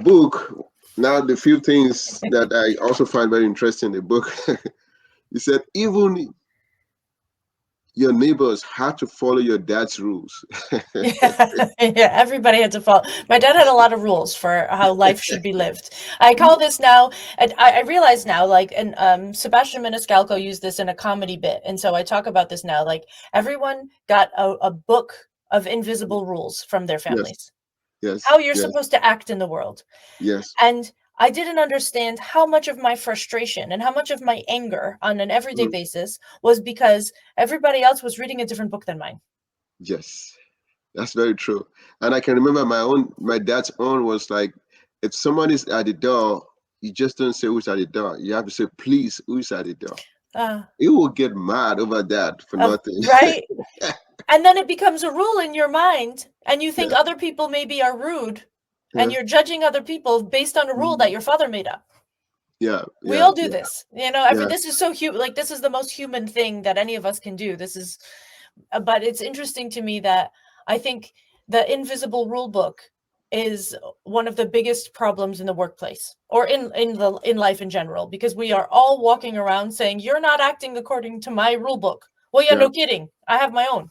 book, now the few things that I also find very interesting in the book, he said even your neighbors had to follow your dad's rules. Yeah, yeah, everybody had to follow. My dad had a lot of rules for how life should be lived. I call this now, and I realize now, like, and Sebastian Maniscalco used this in a comedy bit, and so I talk about this now. Like, everyone got a book of invisible rules from their Yes, families, yes, how you're yes, supposed to act in the world. yes. And I didn't understand how much of my frustration and how much of my anger on an everyday Mm, basis was because everybody else was reading a different book than mine. yes, that's very true. And I can remember my dad's own was like, if someone is at the door, you just don't say who's at the door. You have to say, please, who's at the door. Uh, He will get mad over that for nothing. right? And then it becomes a rule in your mind, and you think Yeah, other people maybe are rude, and yeah, you're judging other people based on a rule that mhm, your father made up. yeah, We yeah, all do yeah, this, every yeah. this is so human, like this is the most human thing that any of us can do. This is but it's interesting to me that I think the invisible rule book is one of the biggest problems in the workplace or in life in general, because we are all walking around saying you're not acting according to my rule book. Well, yeah, Yeah. no kidding, I have my own.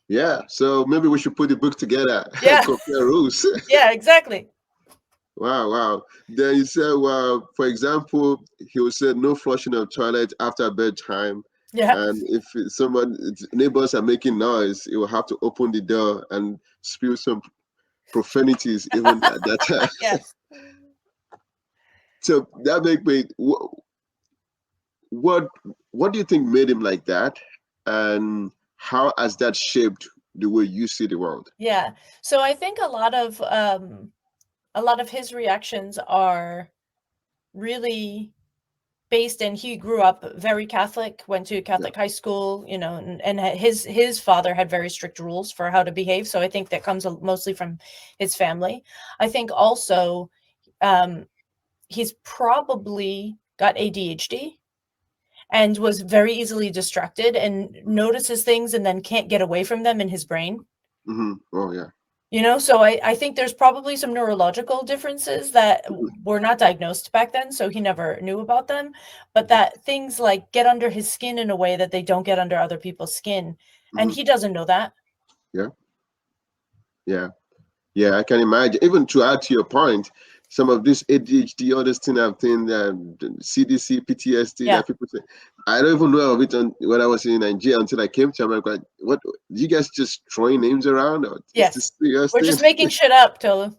Yeah, so maybe we should put the book together and Yeah. compare rules. Yeah, exactly. Wow, wow. Then you said, well, for example, he will say no flushing of toilet after bedtime. Yeah. And if neighbors are making noise, he will have to open the door and spew some profanities even at that time. Yes. So that make me, what what do you think made him like that? And how has that shaped the way you see the world? Yeah. So I think a lot of his reactions are really based in, he grew up very Catholic, went to Yeah. Catholic high school, and his father had very strict rules for how to behave. So I think that comes mostly from his family. I think also um, he's probably got ADHD and was very easily distracted and notices things and then can't get away from them in his brain. Hmm. Oh, yeah. So I think there's probably some neurological differences that Mhm, were not diagnosed back then, so he never knew about them. But mhm. that things like get under his skin in a way that they don't get under other people's skin. And Mhm. he doesn't know that. Yeah, yeah, yeah. I can imagine. Even to add to your point, some of this ADHD, all this thing I've seen, CDC, PTSD Yeah. that people say, I don't even know of it when I was in Nigeria until I came to America. Like, what? You guys just throwing names around, or is Yes. this serious We're thing? just making shit up, Tolu.